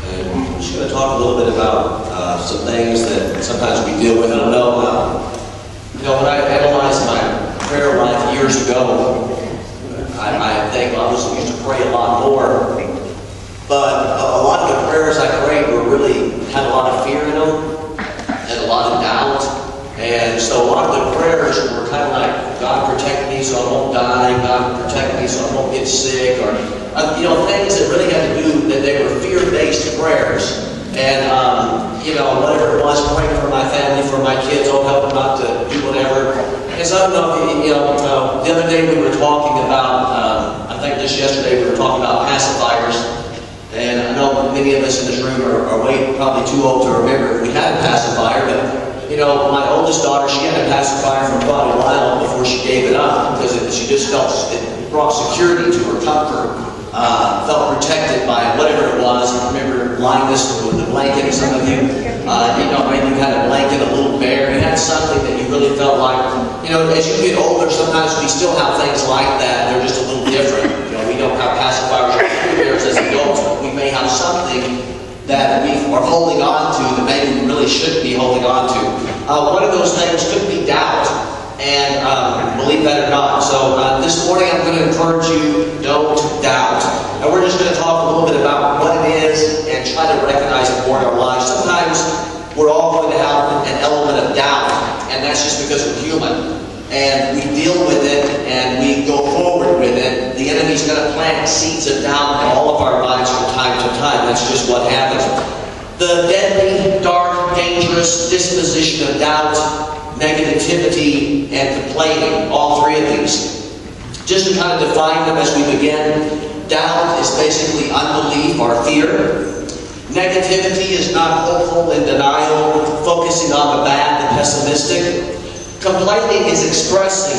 And I'm just going to talk a little bit about some things that sometimes we deal with. I don't know, when I analyzed my prayer life years ago, I think I used to pray a lot more. But a lot of the prayers I prayed had a lot of fear in them and a lot of doubt. And so a lot of the prayers were kind of like, God protect me so I won't die, God protect me so I won't get sick, or things that really had to do, that they were fear-based prayers. And whatever it was, praying for my family, for my kids, help them not to do whatever. And so I don't know if the other day we were talking about, I think just yesterday we were talking about pacifiers. And I know many of us in this room are probably too old to remember if we had a pacifier, but my oldest daughter, she had a pacifier for quite a while before she gave it up because she just felt it brought security to her comfort, felt protected by whatever it was. I remember blindness with the blanket. Some of you, maybe you had a blanket, a little bear. You had something that you really felt like, as you get older, sometimes we still have things like that. They're just a little different. We don't have pacifiers or bears as adults, but we may have something that we are holding on to that maybe we really shouldn't be holding on to. One of those things could be doubt, and believe that or not. So this morning I'm going to encourage you, don't doubt. And we're just going to talk a little bit about what it is and try to recognize it more in our lives. Sometimes we're all going to have an element of doubt, and that's just because we're human. And we deal with it, and we go forward with it. The enemy's going to plant seeds of doubt in all of our lives from time to time. That's just what happens. The deadly, dark, dangerous disposition of doubt, negativity, and complaining, all three of these. Just to kind of define them as we begin, doubt is basically unbelief or fear. Negativity is not hopeful and denial, focusing on the bad, the pessimistic. Complaining is expressing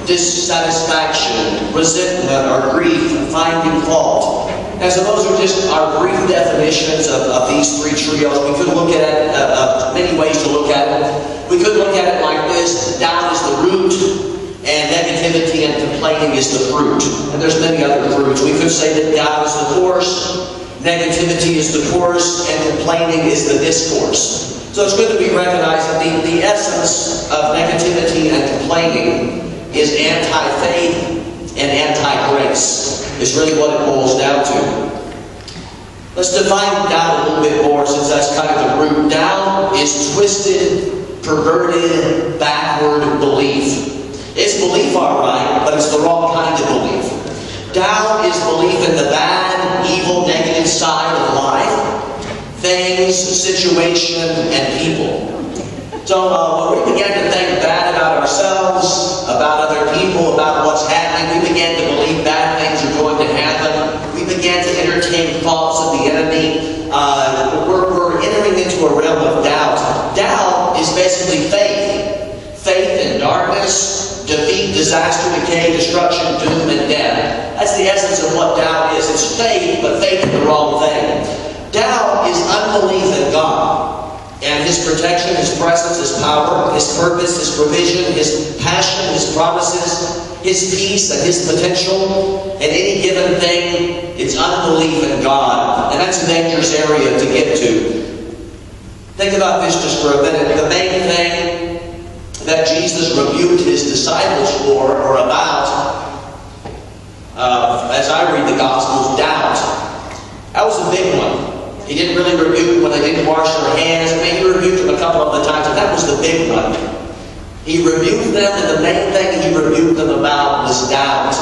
dissatisfaction, resentment, or grief, finding fault. And so those are just our brief definitions of these three trios. We could look at it, many ways to look at it. We could look at it like this: doubt is the root, and negativity and complaining is the fruit. And there's many other fruits. We could say that doubt is the course, negativity is the course, and complaining is the discourse. So it's good to be recognized that the essence of negativity and complaining is anti-faith and anti-grace. It's really what it boils down to. Let's define doubt a little bit more, since that's kind of the root. Doubt is twisted, perverted, backward belief. It's belief, all right, but it's the wrong kind of belief. Doubt is belief in the bad, evil, negative side of life. Things, situation, and people. So when we began to think bad about ourselves, about other people, about what's happening, we began to believe bad things are going to happen. We began to entertain thoughts of the enemy. We're entering into a realm of doubt. Doubt is basically faith. Faith in darkness, defeat, disaster, decay, destruction, doom, and death. That's the essence of what doubt is. It's faith, but faith in the wrong thing. Doubt is unbelief in God and His protection, His presence, His power, His purpose, His provision, His passion, His promises, His peace, and His potential. In any given thing, it's unbelief in God. And that's a dangerous area to get to. Think about this just for a minute. The main thing that Jesus rebuked His disciples for or about, as I read the Gospels, doubt. That was a big one. He didn't really rebuke them when they didn't wash their hands. I mean, He rebuked them a couple of the times, but that was the big one. He rebuked them, and the main thing He rebuked them about was doubt.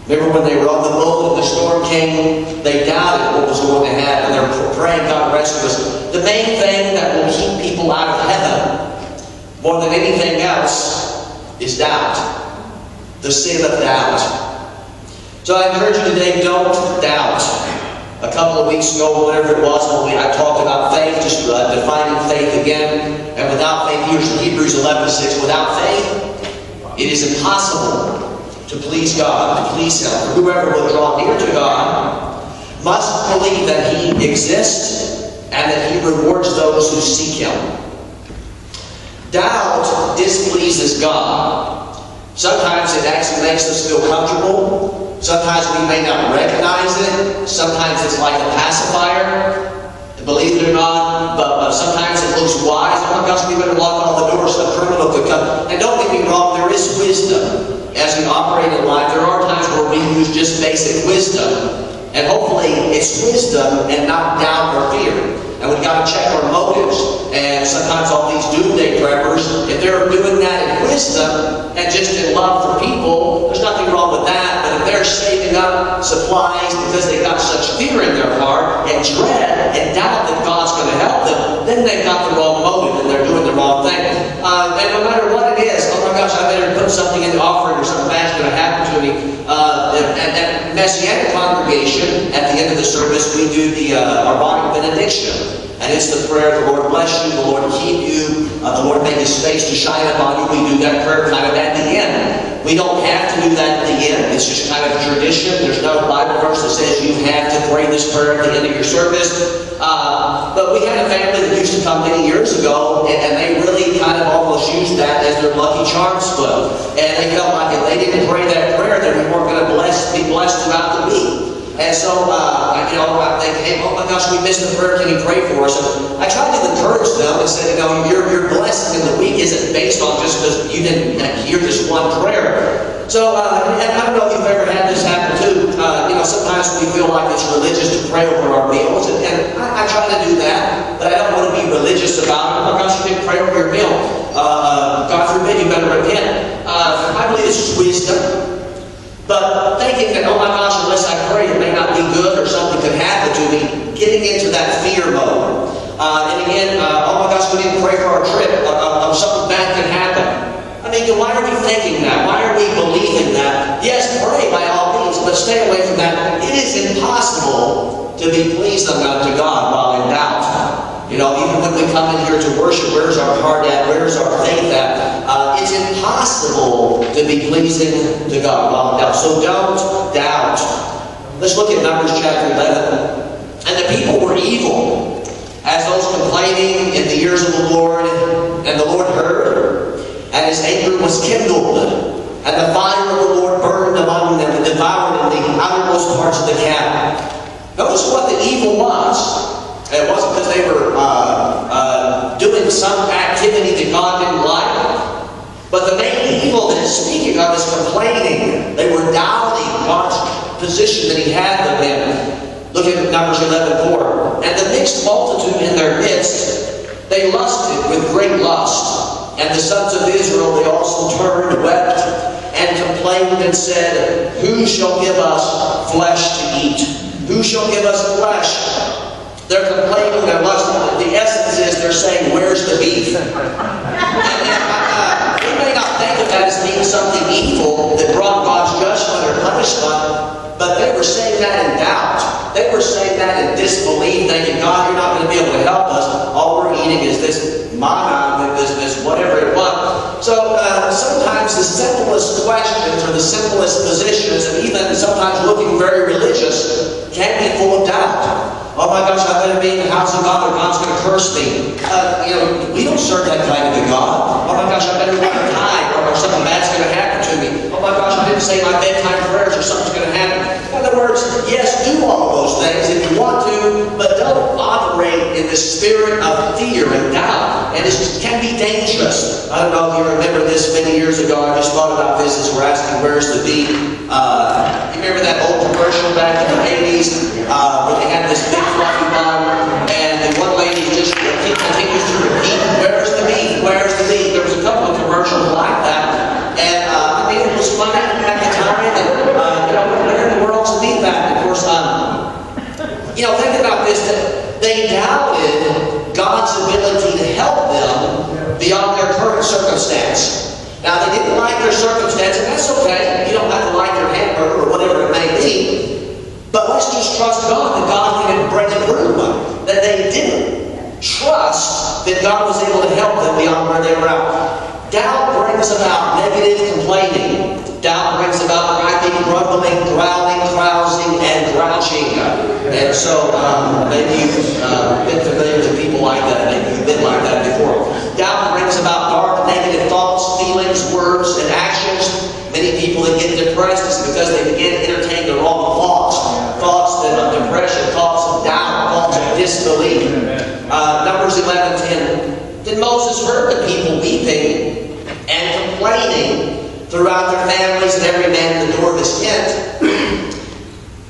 Remember when they were on the boat and the storm came, they doubted what was going to happen. They were praying God rescue us. The main thing that will keep people out of heaven, more than anything else, is doubt. The sin of doubt. So I encourage you today, don't doubt. A couple of weeks ago, whatever it was, when I talked about faith, just defining faith again. And without faith, here's Hebrews 11:6. Without faith, it is impossible to please God, to please Him. For whoever will draw near to God must believe that He exists and that He rewards those who seek Him. Doubt displeases God. Sometimes it actually makes us feel comfortable. Sometimes we may not recognize it. Sometimes it's like a pacifier. believe it or not, but sometimes it looks wise. Oh my gosh, we better lock all the doors so a criminal could come. And don't get me wrong, there is wisdom. As we operate in life, there are times where we use just basic wisdom. And hopefully it's wisdom and not doubt or fear. And we've got to check our motives. And sometimes all these doomsday preppers, if they're doing that in wisdom and just in love for people, there's nothing wrong with that. But if they're saving up supplies because they've got such fear in their heart and dread and doubt that God's going to help them, then they've got the wrong motive and they're doing the wrong thing. And no matter what it is, oh my gosh, I better put something in the offering or something bad's going to happen to me. At Messianic congregation, at the end of the service, we do the Aaronic benediction. And it's the prayer, the Lord bless you, the Lord keep you, the Lord make His face to shine upon you. We do that prayer kind of at the end. We don't have to do that at the end. It's just kind of a tradition. There's no Bible verse that says you have to pray this prayer at the end of your service. But we had a family that used to come many years ago, and they really kind of almost used that as their lucky charm spell. And they felt like if they didn't pray that prayer, then we weren't going to be blessed throughout the week. And so, they came, oh my gosh, we missed the prayer, can you pray for us? And I tried to encourage them and said, your blessing in the week isn't based on just because you didn't hear this one prayer. So, and I don't know if you've ever had this happen too. Sometimes we feel like it's religious to pray over our meals, and I try to do that, but I don't want to be religious about it. Oh my gosh, you didn't pray over your meal. God forbid, you better repent. I believe it's just wisdom. But thinking that, oh my gosh, unless I pray, it may not be good or something could happen to me, getting into that fear mode. And again, oh my gosh, we didn't pray for our trip, something bad could happen. I mean, why are we thinking that? Why are we believing that? Yes, pray by all means, but stay away from that. It is impossible to be pleased unto God while in doubt. Even when we come in here to worship, where's our heart at? Where's our faith at? It's impossible to be pleasing to God while in doubt. So don't doubt. Let's look at Numbers chapter 11. And the people were evil, as those complaining in the ears of the Lord. And the Lord heard, and His anger was kindled. And the fire of the Lord burned among them and devoured in the outermost parts of the camp. Notice what the evil was. It wasn't because they were doing some activity that God didn't like. But the main evil that it's speaking of is complaining. They were doubting God's position that He had them in. Look at Numbers 11:4. And the mixed multitude in their midst, they lusted with great lust. And the sons of Israel, they also turned, wept, and complained and said, Who shall give us flesh to eat? Who shall give us flesh? They're complaining, they're lusting. The essence is they're saying, where's the beef? We may not think of that as being something evil that brought God's judgment or punishment, but they were saying that in doubt. They were saying that in disbelief, thinking, God, you're not going to be able to help us. All we're eating is this manna, this whatever it was. So sometimes the simplest questions or the simplest positions, and even sometimes looking very religious, can be full of doubt. Oh my gosh, I better be in the house of God or God's going to curse me. We don't serve that kind of a God. Oh my gosh, I better not die or something bad's going to happen to me. Oh my gosh, I didn't say my bedtime prayers or something's going to happen. In other words, yes, do all those things if you want to, but don't operate in the spirit of fear and doubt. And it can be dangerous. I don't know if you remember this many years ago. I just thought about this as we're asking where's the beef. You remember that old commercial back in the 80s where they had this big fluffy bun, and the one lady just continues to repeat, where's the beef? Where's the beef? There was a couple of commercials like that, and I mean, it was funny at the time, and where in the world's the beef at? Of course, think about this, that they doubted God's ability to help them beyond their current circumstance. Now, they didn't like their circumstance, and that's okay. You don't have to like their hamburger or whatever it may be. But let's just trust God that God can bring it through them. That they didn't trust that God was able to help them beyond where they were at. Doubt brings about negative complaining. Doubt brings about griping, grumbling, growling, carousing, and grouching. And so maybe you've been familiar with people like that. Maybe you've been like that before. Doubt brings about dark, negative thoughts, feelings, words, and actions. Many people that get depressed is because they begin to entertain the wrong thoughts. Thoughts of depression, thoughts of doubt, thoughts of disbelief. Numbers 11:10. Then Moses heard the people weeping and complaining throughout their families and every man in the door of his tent.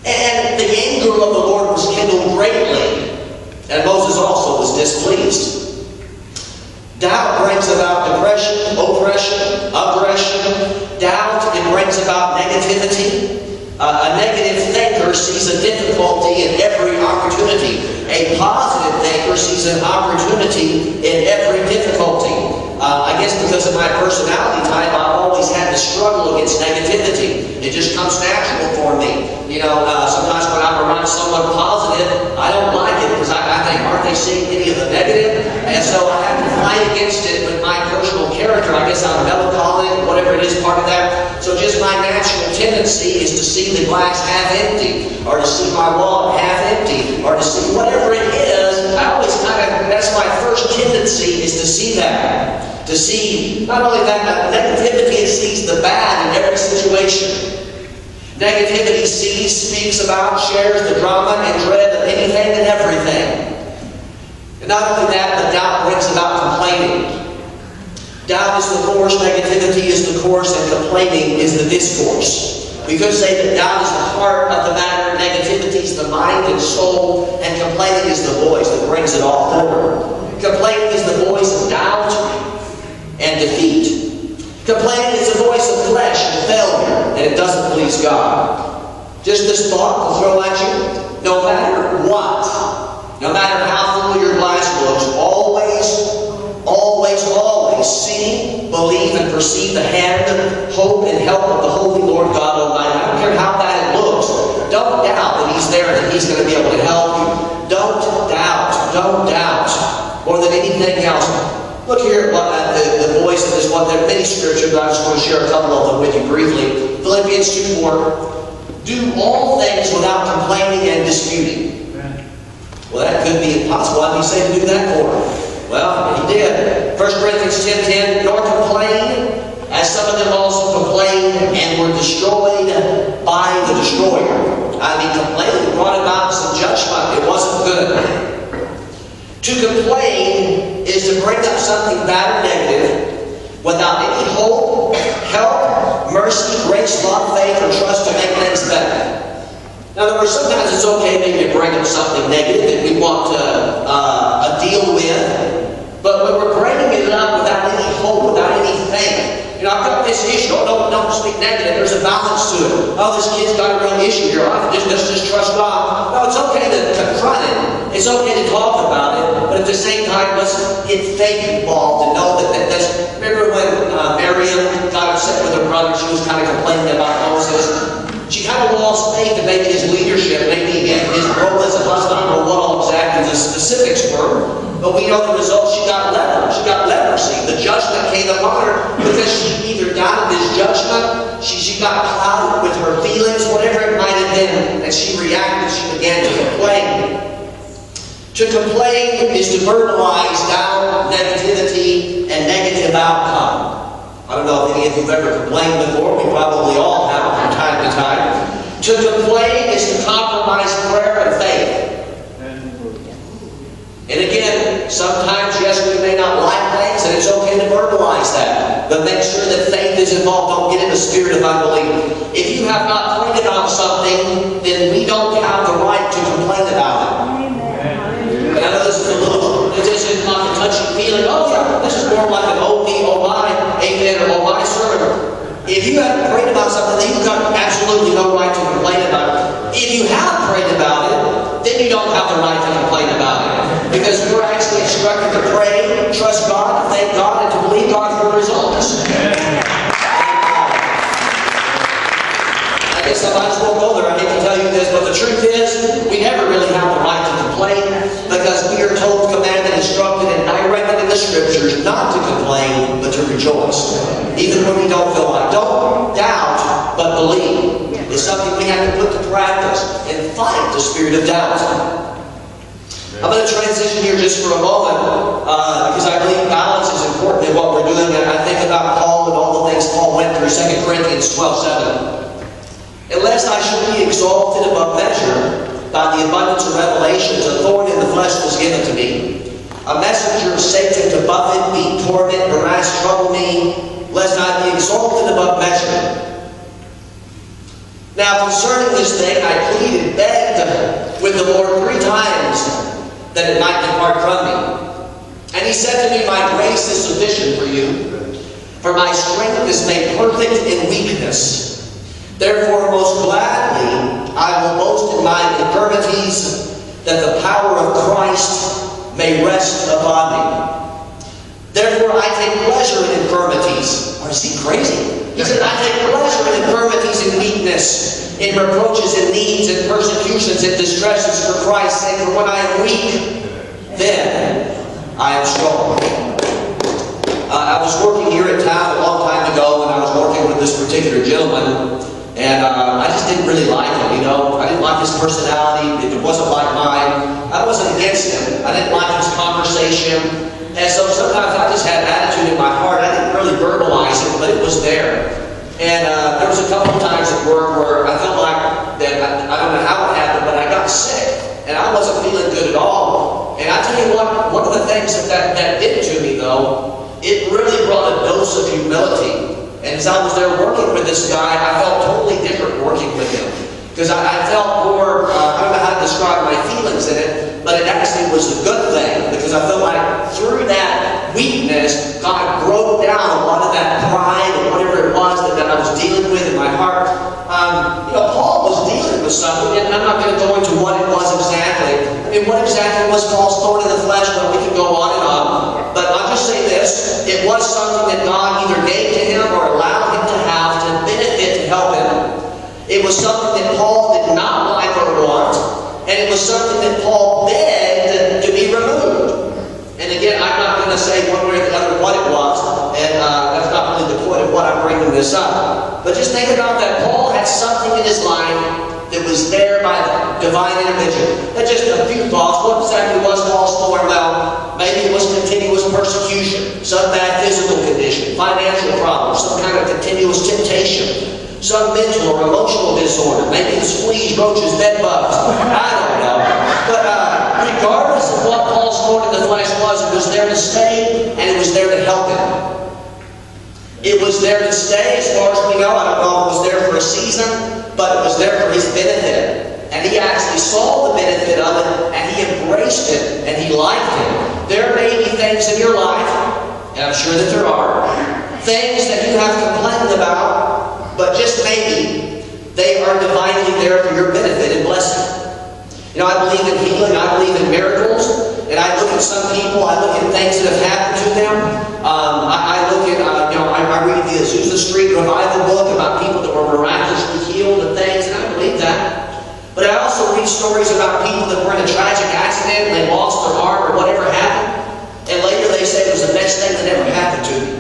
And the anger of the Lord was kindled greatly, and Moses also was displeased. Doubt brings about depression, oppression, aggression. Doubt, it brings about negativity. A negative thinker sees a difficulty in every opportunity. A positive thinker sees an opportunity in every difficulty. I guess because of my personality type, I've always had to struggle against negativity. It just comes natural for me. You know, sometimes when I'm around someone positive, I don't like it because I think, aren't they seeing any of the negative? And so I have to fight against it with my personal character. I guess I'm melancholic, whatever it is, part of that. So just my natural tendency is to see the glass half empty, or to see my wallet half empty, or to see whatever it is. I always that's my first tendency, is to see that. To see, not only that, but negativity, it sees the bad in every situation. Negativity sees, speaks about, shares the drama and dread of anything and everything. And not only that, but doubt brings about complaining. Doubt is the course, negativity is the course, and complaining is the discourse. We could say that doubt is the heart of the matter, negativity is the mind and soul, and complaining is the voice that brings it all forward. Complaining is the voice of doubt and defeat. Complaining is the voice of flesh and failure, and it doesn't please God. Just this thought will throw at you. No matter what, no matter how full your glass looks, always see, believe, and perceive the hand, hope, and help of the Holy Lord God Almighty. I don't care how bad it looks. Don't doubt that He's there and that He's going to be able to help you. Don't doubt, more than anything else. Look here at the voice of this one. There are many scriptures, but I just want to share a couple of them with you briefly. Philippians 2:4. Do all things without complaining and disputing. Well, that could be impossible. Why did He say to do that for? Well, He did. 1 Corinthians 10:10. Nor complain, as some of them also complained and were destroyed by the destroyer. I mean, complaining brought about some judgment. It wasn't good. To complain is to bring up something bad or negative without any hope, help, mercy, grace, love, faith, or trust to make things better. In other words, sometimes it's okay maybe to bring up something negative that we want to deal with, but when we're bringing it up without any hope, without any faith, you know, I've got this issue. Don't speak negative. There's a balance to it. Oh, this kid's got a real issue here. Let's just trust God. No, it's okay to confront it. It's okay to talk about it. But at the same time, let's get faith involved and know that that's... Remember when Miriam got upset with her brother? She was kind of complaining about Moses. She kind of lost faith in maybe his leadership, maybe his role as a husband. I don't know what all exactly the specifics were. But we know the result. She got leper. She got leprosy. The judgment came upon her because she either doubted his judgment, she got clouded with her feelings, whatever it might have been, and she reacted. She began to complain. To complain is to verbalize doubt, negativity, and negative outcome. I don't know if any of you have ever complained before. We probably all have from time to time. To complain is to compromise prayer and faith. And again, sometimes, yes, we may not like things, and it's okay to verbalize that. But make sure that faith is involved. Don't get in a spirit of unbelief. If you have not prayed about something, then we don't have the right to complain about it. And I know this is not a touchy feeling. Oh yeah, this is more like an oh me, oh my, amen, or oh my sermon. If you haven't prayed about something, then you've got absolutely no right to complain about it. If you have prayed about it, then you don't have the right to complain about it. Because we're actually instructed to pray, trust God, thank God, and to believe God for results. I guess I might as well go there. I hate to tell you this, but the truth is, we never really have the right to complain, because we are told, commanded, instructed, and directed in the Scriptures not to complain, but to rejoice. Even when we don't feel like. Don't doubt, but believe. It's something we have to put to practice and fight the spirit of doubt. I'm going to transition here just for a moment because I believe balance is important in what we're doing. And I think about Paul and all the things Paul went through. 2 Corinthians 12:7. Unless I should be exalted above measure by the abundance of revelations, a thorn in the flesh times trouble me, lest I be exalted above measure. Now concerning this thing, I pleaded, begged with the Lord 3 times that it might depart from me. And he said to me, my grace is sufficient for you, for my strength is made perfect in weakness. Therefore most gladly I will boast in my infirmities, that the power of Christ may rest upon me. Therefore I take pleasure in infirmities. Or is he crazy? He said, I take pleasure in infirmities and weakness, in reproaches and needs and persecutions and distresses for Christ's sake. For when I am weak, then I am strong. I was working here in town a long time ago, and I was working with this particular gentleman, and I just didn't really like him, you know. I didn't like his personality. It wasn't like mine. I wasn't against him. I didn't like his conversation. And so sometimes I just had attitude in my heart. I didn't really verbalize it, but it was there. And there was a couple of times at work where I felt like that, I don't know how it happened, but I got sick. And I wasn't feeling good at all. And I tell you what, one of the things that did to me, though, it really brought a dose of humility. And as I was there working with this guy, I felt totally different working with him. Because I felt more, I don't know how to describe my feelings in it, but it actually was a good thing. Because I felt like through that weakness, God broke down a lot of that pride or whatever it was that I was dealing with in my heart. You know, Paul was dealing with something, and I'm not going to go into what it was exactly. I mean, what exactly was Paul's thorn in the flesh? Well, we can go on and on. But I'll just say this, it was something that God either gave to him or allowed him to have to benefit, to help him. It was something that Paul did not like or want, and it was something that Paul begged to be removed. And again, I'm not going to say one way or the other what it was, and that's not really the point of what I'm bringing this up. But just think about that. Paul had something in his life that was there by divine intervention. That's just a few thoughts. What exactly was Paul's thorn? Well, maybe it was continuous persecution, some bad physical condition, financial problems, some kind of continuous temptation, some mental or emotional disorder, maybe the fleas, roaches, bed bugs. I don't know. But regardless of what Paul's thorn in the flesh was, it was there to stay, and it was there to help him. It was there to stay, as far as we know. I don't know if it was there for a season, but it was there for his benefit. And he actually saw the benefit of it, and he embraced it, and he liked it. There may be things in your life, and I'm sure that there are, things that you have complained about, but just maybe they are divinely there for your benefit and blessing. You know, I believe in healing, I believe in miracles, and I look at some people, I look at things that have happened to them. I look at, I read the Azusa Street Revival book about people that were miraculously healed and things, and I believe that. But I also read stories about people that were in a tragic accident and they lost their arm or whatever happened, and later they said it was the best thing that ever happened to me.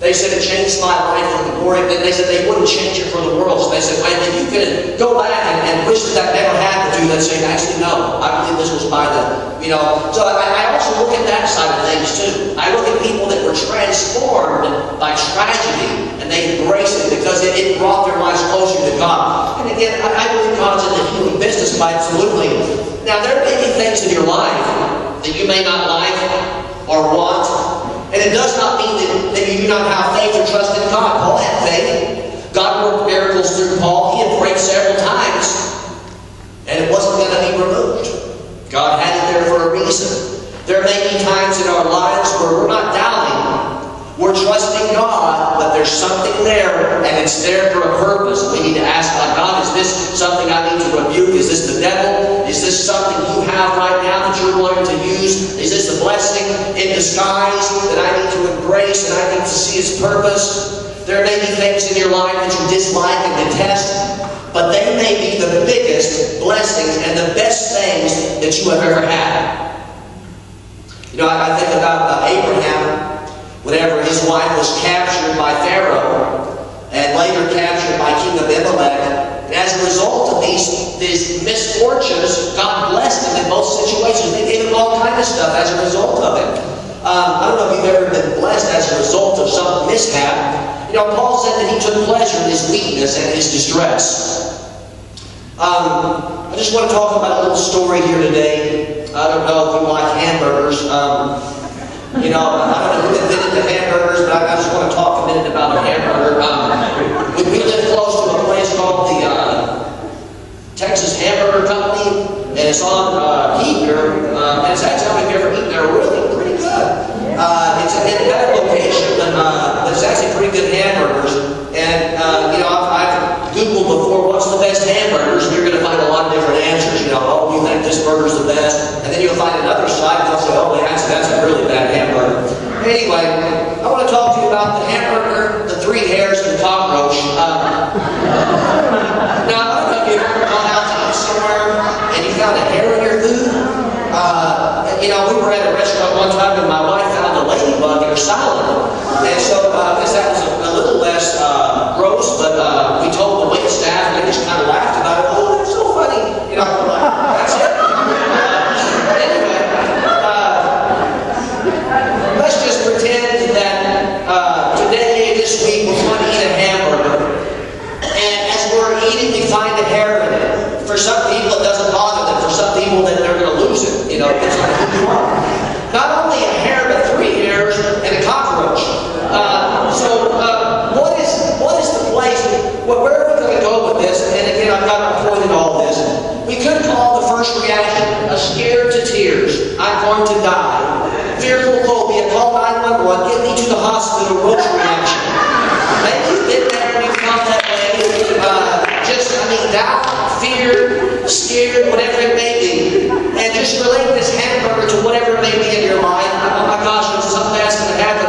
They said it changed my life for the glory. They said they wouldn't change it for the world. So they said, well, if you could go back and wish that never happened to you, they'd say, actually, no. I believe this was by the, you know. So I also look at that side of things, too. I look at people that were transformed by tragedy, and they embraced it because it brought their lives closer to God. And again, I believe God's in the healing business, absolutely. Now, there may be things in your life that you may not like or want. And it does not mean that you do not have faith or trust in God. Paul had faith. God worked miracles through Paul. He had prayed several times. And it wasn't going to be removed. God had it there for a reason. There may be times in our lives where we're not doubting. We're trusting God, but there's something there, and it's there for a purpose. We need to ask God, is this something I need to rebuke? Is this the devil? Is this something you have right now that you're wanting to use? Is this a blessing in disguise that I need to embrace and I need to see its purpose? There may be things in your life that you dislike and detest, but they may be the biggest blessings and the best things that you have ever had. You know, I think about Abraham. Whenever his wife was captured by Pharaoh and later captured by King Abimelech, and as a result of these misfortunes, God blessed him in both situations. They gave him all kinds of stuff as a result of it. I don't know if you've ever been blessed as a result of some mishap. You know, Paul said that he took pleasure in his weakness and his distress. I just want to talk about a little story here today. I don't know if you like hamburgers. You know, I don't know who invented the hamburgers, but I it's on heat here, and it's actually, I don't know if you've ever eaten there, really pretty good. It's in a better location, but it's actually pretty good hamburgers. And you know, I've Googled before, what's the best hamburgers, and you're going to find a lot of different answers. You know, oh, you think this burger's the best, and then you'll find another site, and they'll say, oh, that's a really bad hamburger. Anyway, I want to talk to you about the hamburger, the 3 hairs, and the cockroach. Now, I don't know if you've ever gone out to eat somewhere and you found a hair in your food. You know, we were at a restaurant one time and my wife found a ladybug in her salad. And so I guess that was a little less gross, but we told the wait staff and they just kind of laughed about it. Oh, that's so funny. You know, we're like, that's it. Anyway, let's just pretend that today, this week, we're going to eat a hamburger. And as we're eating, we find a hair in it. For some people, it doesn't bother them. For some people, then they're going to lose it. You know, it's like who you are. Not only a hair, but 3 hairs and a cockroach. What is the place? Where are we going to go with this? And again, I've got a point in all this. We could call the first reaction a scared to tears. I'm going to die. Fearful phobia. Call 911. Get me to the hospital. Roach reaction. Maybe you've been there and you felt that way. Doubt, fear, scared, whatever it may be. And just relate this hamburger to whatever it may be in your life. Oh my gosh, something bad's going to happen.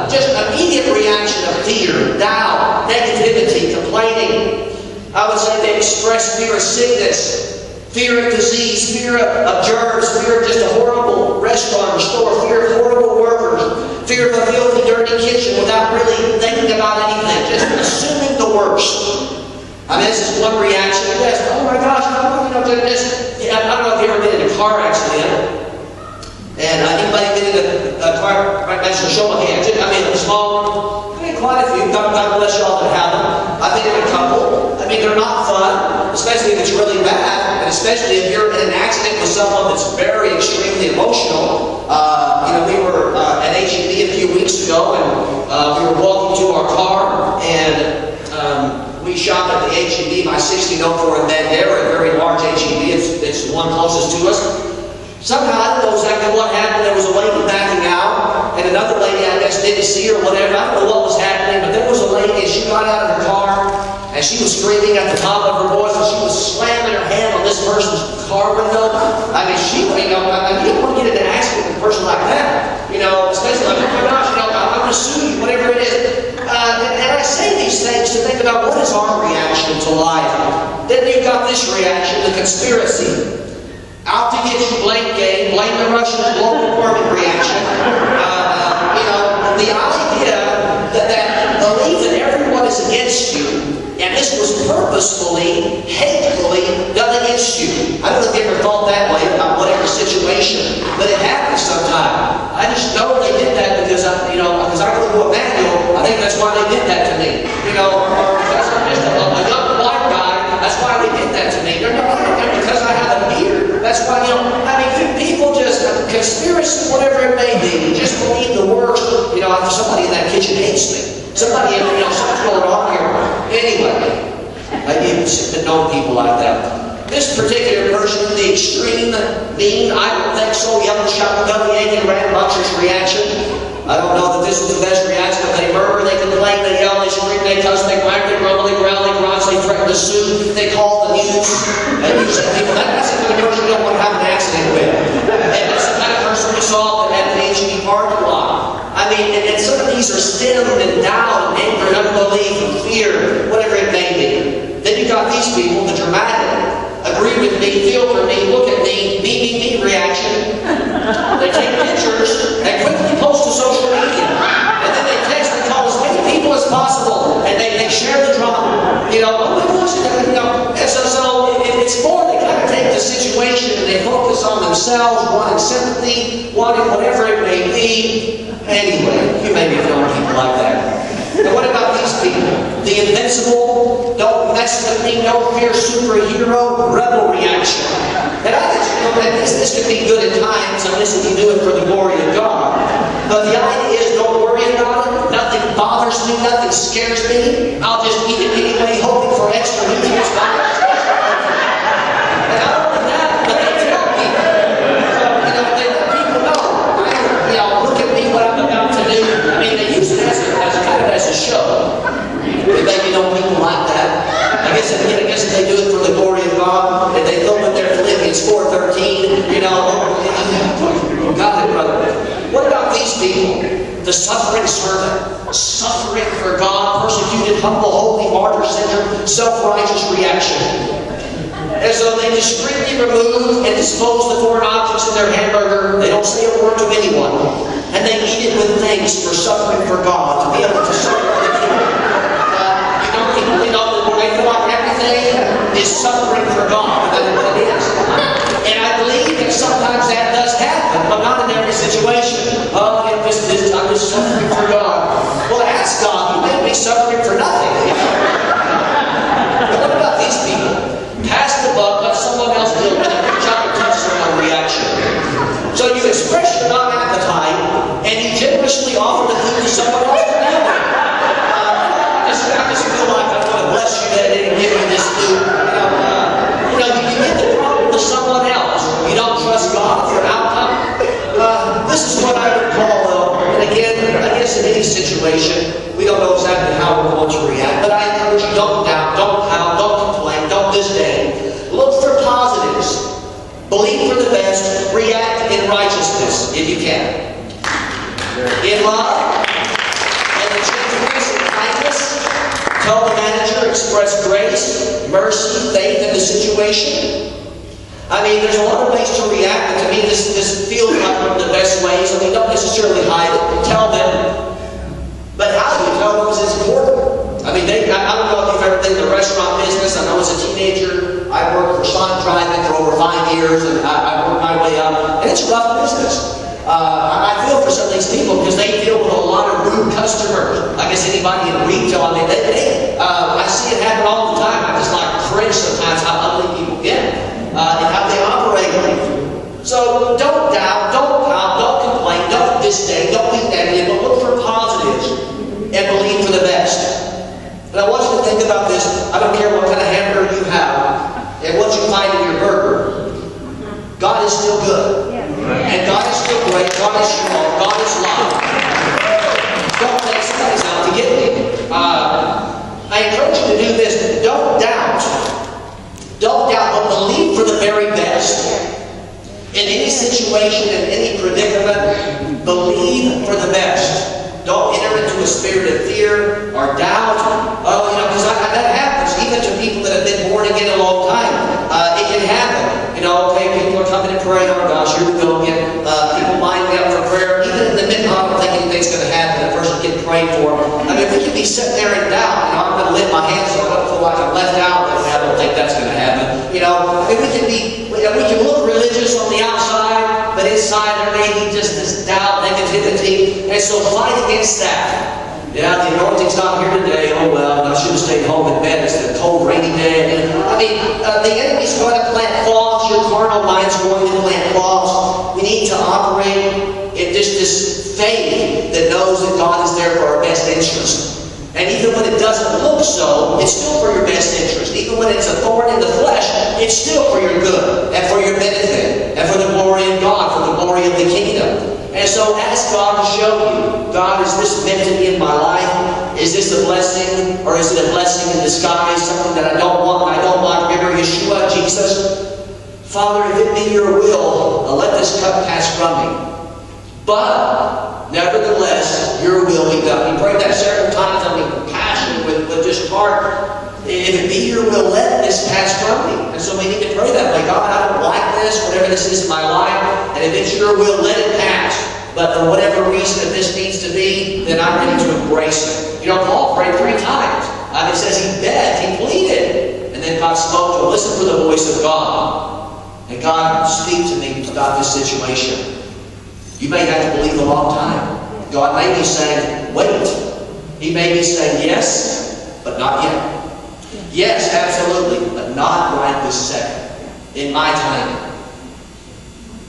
Just immediate reaction of fear, doubt, negativity, complaining. I would say they express fear of sickness, fear of disease, fear of germs, fear of just a horrible restaurant or store, fear of horrible workers, fear of a filthy, dirty kitchen without really thinking about anything, just assuming the worst. I mean, this is one reaction. Yes, oh my gosh, I don't know if you've ever been in a car accident. And anybody been in a car accident? Show of hands. I mean, a small one. I mean, quite a few. God bless y'all that have them. I've been in a couple. I mean, they're not fun, especially if it's really bad, and especially if you're in an accident with someone that's very extremely emotional. You know, we were at HEB a few weeks ago, and we were walking to our car, and we shop at the HEB by 1604 in Bandera, a very large HEB. It's the one closest to us. Somehow, I don't know exactly what happened. There was a lady backing out, and another lady, I guess, didn't see her or whatever. I don't know what was happening, but there was a lady, and she got out of her car, and she was screaming at the top of her voice, and she was slamming her hand on this person's car window. I mean, you don't want to get in an accident with a person like that. You know, especially like, oh my gosh, I'm going to sue you, whatever it is. And I say these things to think about what is our reaction to life. Then you've got this reaction, the conspiracy. Out to get you, blame game, blame the Russians, global warming reaction. You know, the idea that believe that everyone is against you, and this was purposefully, hatefully done against you. I don't know if you ever thought that way about whatever situation, but it happens sometimes. I just know they did that because I go to a manual. I think that's why they did that to me. You know, or because I'm just a young black guy. That's why they did that to me. No, because I have a beard. That's why, I mean, people just, conspiracy, whatever it may be, just believe the worst. You know, somebody in that kitchen hates me. Somebody, something's going on here. Anyway, I've known people like that. This particular person, the extreme mean, I don't think so, yellow shot, bellyaching, rambunctious reaction. I don't know that this is the best reaction, but they murmur, they complain, they yell, they scream, they cuss, they whack, they grumble, they growl, they grunt, they threaten to sue, they call the news. And you say, people, that's the kind of person you don't want to have an accident with. And that's the kind of person we saw at the HEB parking lot. I mean, and some of these are stemmed in doubt, and anger, and unbelief, and fear, whatever it may be. Then you got these people, the dramatic, agree with me, feel for me, look at me reaction. They take pictures and quickly post to social media. And then they text and call as many people as possible. And they share the drama. Oh my gosh, And so it's more they kind of take the situation and they focus on themselves, wanting sympathy, wanting whatever it may be. Anyway, you may be feeling people like that. And what about these people? The invincible, don't mess with me, no fear, superhero, rebel reaction. And I think this could be good at times, unless if you do it for the glory of God. But the idea is, don't worry about it. Nothing bothers me, nothing scares me. I'll just eat it anyway, hoping for extra nutrients. And 13, you know. You got it, brother. What about these people? The suffering servant, suffering for God, persecuted, humble, holy, martyr, sinner, self-righteous reaction. And so they discreetly remove and dispose the foreign objects in their hamburger. They don't say a word to anyone. And they eat it with thanks for suffering for God, to be able to suffer for the kingdom. They feel like everything is suffering for God. That's what it is. And I believe that sometimes that does happen, but not in every situation. Oh, I'm just suffering for God. Well, ask God. You may be suffering for nothing. But what about these people? Pass the buck, let someone else deal with it. Reach out and touch someone's reaction. So you express your non-appetite, and you generously offer the food to someone else to deal with. I just feel like I want to bless you that I didn't give you this food. You give the problem to someone else. You don't trust God for an outcome. This is what I would call, though, and again, I guess in any situation, we don't know exactly how we're going to react, but I encourage you, don't doubt, don't pout, don't complain, don't disdain. Look for positives. Believe for the best. React in righteousness, if you can. In love, and in gentleness and kindness, tell the manager, express grace, mercy, faith in the situation. I mean, there's a lot of ways to react, but to me, this feels like one of the best ways. I mean, don't necessarily hide it. Tell them. But how you tell them is important. I mean, I don't know if you've ever been in the restaurant business. I know as a teenager, I worked for Sonic Driving for over 5 years, and I worked my way up. And it's a rough business. I feel for some of these people because they deal with a lot of rude customers. I guess anybody in retail, I mean, I see it happen all the time. I just like cringe sometimes how ugly people get. And how they operate. So don't doubt, don't pout, don't complain, don't disdain, don't be negative, but look for positives and believe for the best. And I want you to think about this. I don't care what kind of hamburger you have and what you find in your burger. God is still good. And God is still great. God is strong. God is love. Don't think somebody's out to get me. I encourage you to do this. Don't doubt. Don't doubt, but believe for the very best. In any situation, in any predicament, believe for the best. Don't enter into a spirit of fear or doubt. Oh, because that happens even to people that have been born again a long time. It can happen. Okay, people are coming to pray. Oh gosh, here we go again. People line me up for prayer. Even in the midnight, I don't think anything's going to happen. A person getting prayed for. I mean, we can be sitting there in doubt. I'm going to lift my hands so I don't feel like I'm left out. I don't think that's going to happen. We can look religious on the outside, but inside there may be just this doubt, negativity, and so fight against that. Yeah, the anointing's not here today. Oh well, I should have stayed home in bed. It's a cold, rainy day. The enemy's going to plant thoughts. Your carnal mind's going to plant thoughts. We need to operate in just this faith that knows that God is there for our best interest. And even when it doesn't look so, it's still for your best interest. Even when it's a thorn in the flesh, it's still for your good and for your benefit and for the glory of God, for the glory of the kingdom. And so ask God to show you, God, is this meant to be in my life? Is this a blessing, or is it a blessing in disguise, something that I don't want and I don't like? Remember Yeshua, Jesus? Father, if it be your will, let this cup pass from me. But nevertheless, your will be done. He prayed that several times, with passion, with just heart. If it be your will, let this pass from me. And so we need to pray that way. God, I don't like this, whatever this is in my life, and if it's your will, let it pass. But for whatever reason, if this needs to be, then I'm ready to embrace it. Paul prayed 3 times. It says he begged, he pleaded, and then God spoke to him. Listen for the voice of God. And God, speak to me about this situation. You may have to believe a long time. God may be saying, wait. He may be saying, yes, but not yet. Yes, absolutely, but not right this second. In my time.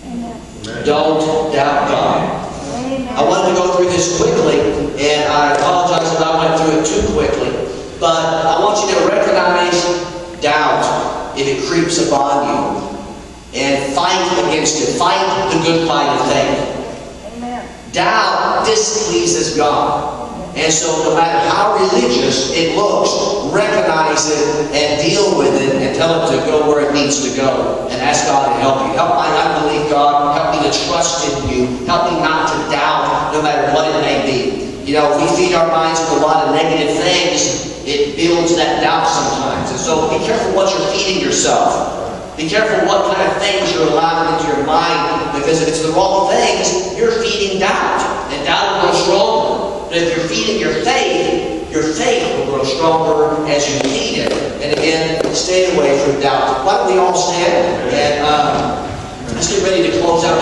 Amen. Don't doubt God. Amen. I wanted to go through this quickly, and I apologize if I went through it too quickly. But I want you to recognize doubt if it creeps upon you. And fight against it. Fight the good fight of faith. Amen. Doubt displeases God. And so no matter how religious it looks, recognize it and deal with it and tell it to go where it needs to go. And ask God to help you. Help my unbelief, God. Help me to trust in you. Help me not to doubt no matter what it may be. You know, if we feed our minds with a lot of negative things, it builds that doubt sometimes. And so be careful what you're feeding yourself. Be careful what kind of things you're allowing into your mind, because if it's the wrong things, you're feeding doubt. And doubt will grow stronger. But if you're feeding your faith will grow stronger as you feed it. And again, stay away from doubt. Why don't we all stand and let's get ready to close out.